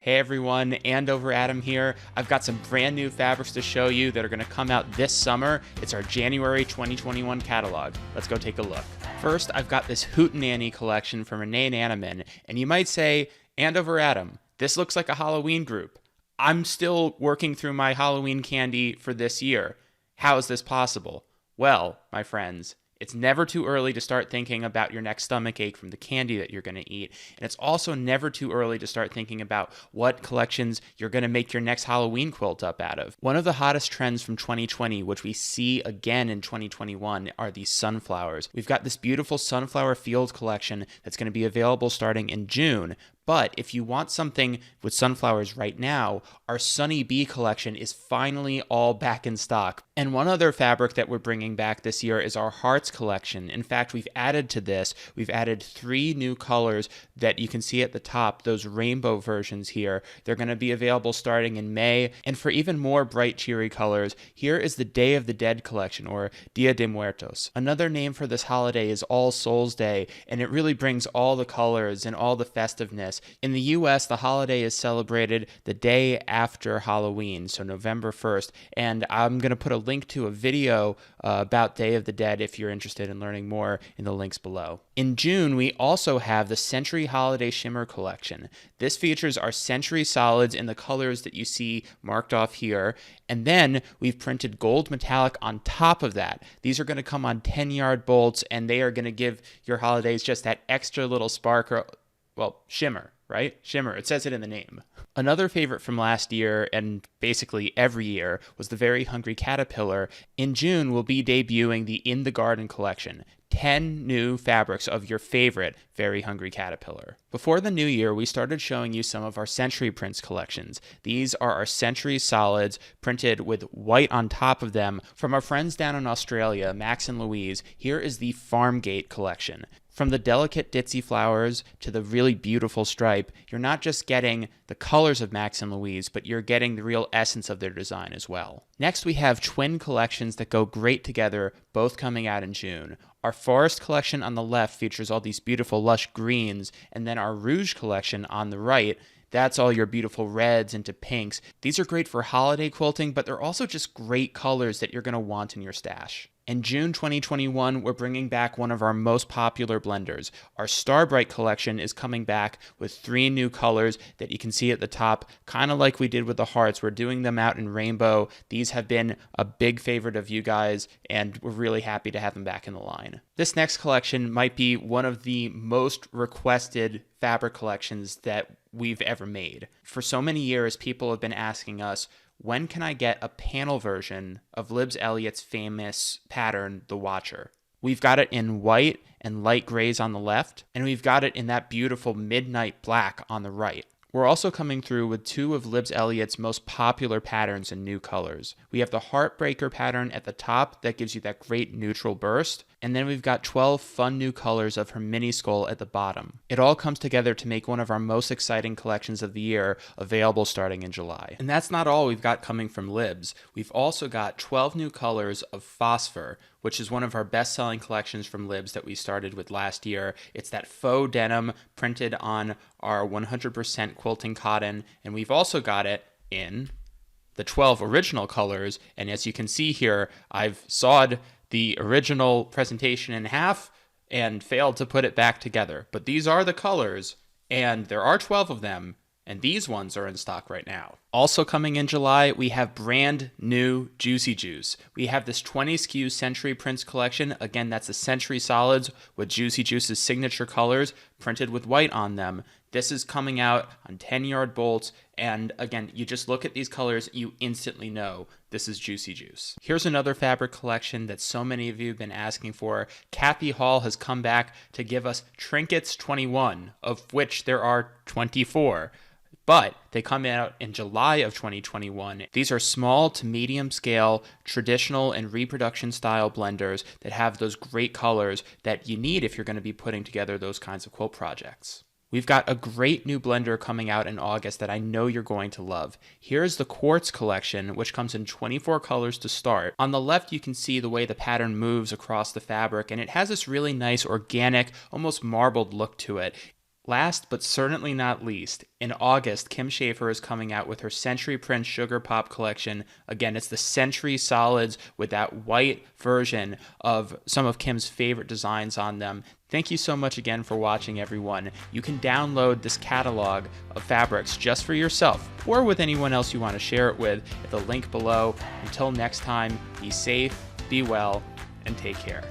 Hey everyone, Andover Adam here. I've got some brand new fabrics to show you that are going to come out this summer. It's our January 2021 catalog. Let's go take a look. First, I've got this Hootenanny collection from Renee Nanneman, and you might say, Andover Adam, this looks like a Halloween group. I'm still working through my Halloween candy for this year. How is this possible? Well, my friends, it's never too early to start thinking about your next stomach ache from the candy that you're going to eat. And it's also never too early to start thinking about what collections you're going to make your next Halloween quilt up out of. One of the hottest trends from 2020, which we see again in 2021, are these sunflowers. We've got this beautiful sunflower field collection that's going to be available starting in June. But if you want something with sunflowers right now, our Sunny Bee collection is finally all back in stock. And one other fabric that we're bringing back this year is our Hearts collection. In fact, we've added to this, we've added 3 new colors that you can see at the top, those rainbow versions here. They're going to be available starting in May. And for even more bright, cheery colors, here is the Day of the Dead collection, or Dia de Muertos. Another name for this holiday is All Souls Day, and it really brings all the colors and all the festiveness. In the US, the holiday is celebrated the day after Halloween, so November 1st, and I'm going to put a link to a video about Day of the Dead if you're interested in learning more in the links below. In June, we also have the Century Holiday Shimmer collection. This features our Century solids in the colors that you see marked off here, and then we've printed gold metallic on top of that. These are going to come on 10-yard bolts, and they are going to give your holidays just that extra little sparkle. Well, shimmer, right? Shimmer, it says it in the name. Another favorite from last year, and basically every year, was the Very Hungry Caterpillar. In June, we'll be debuting the In the Garden collection. 10 new fabrics of your favorite Very Hungry Caterpillar. Before the new year, we started showing you some of our Century Prints collections. These are our Century solids printed with white on top of them. From our friends down in Australia, Max and Louise, here is the Farmgate collection. From the delicate ditzy flowers to the really beautiful stripe, you're not just getting the colors of Max and Louise, but you're getting the real essence of their design as well. Next, we have twin collections that go great together, both coming out in June. Our Forest collection on the left features all these beautiful lush greens, and then our Rouge collection on the right, that's all your beautiful reds into pinks. These are great for holiday quilting, but they're also just great colors that you're going to want in your stash. In June 2021, we're bringing back one of our most popular blenders. Our Starbright collection is coming back with 3 new colors that you can see at the top, kind of like we did with the Hearts. We're doing them out in rainbow. These have been a big favorite of you guys, and we're really happy to have them back in the line. This next collection might be one of the most requested fabric collections that we've ever made. For so many years, people have been asking us, when can I get a panel version of Libs Elliott's famous pattern, The Watcher? We've got it in white and light grays on the left, and we've got it in that beautiful midnight black on the right. We're also coming through with 2 of Libs Elliott's most popular patterns in new colors. We have the Heartbreaker pattern at the top that gives you that great neutral burst, and then we've got 12 fun new colors of her mini skull at the bottom. It all comes together to make one of our most exciting collections of the year, available starting in July. And that's not all we've got coming from Libs. We've also got 12 new colors of Phosphor, which is one of our best-selling collections from Libs that we started with last year. It's that faux denim printed on our 100% quilting cotton, and we've also got it in the 12 original colors, and as you can see here, I've sawed the original presentation in half and failed to put it back together. But these are the colors, and there are 12 of them, and these ones are in stock right now. Also coming in July, we have brand new Juicy Juice. We have this 20 SKU Century Prints collection. Again, that's the Century solids with Juicy Juice's signature colors printed with white on them. This is coming out on 10-yard bolts, and again, you just look at these colors, you instantly know this is Juicy Juice. Here's another fabric collection that so many of you have been asking for. Kathy Hall has come back to give us Trinkets 21, of which there are 24. But they come out in July of 2021. These are small to medium scale, traditional and reproduction style blenders that have those great colors that you need if you're going to be putting together those kinds of quilt projects. We've got a great new blender coming out in August that I know you're going to love. Here's the Quartz collection, which comes in 24 colors to start. On the left, you can see the way the pattern moves across the fabric, and it has this really nice, organic, almost marbled look to it. Last but certainly not least, in August, Kim Schafer is coming out with her Century Print Sugar Pop collection. Again, it's the Century Solids with that white version of some of Kim's favorite designs on them. Thank you so much again for watching, everyone. You can download this catalog of fabrics just for yourself or with anyone else you want to share it with at the link below. Until next time, be safe, be well, and take care.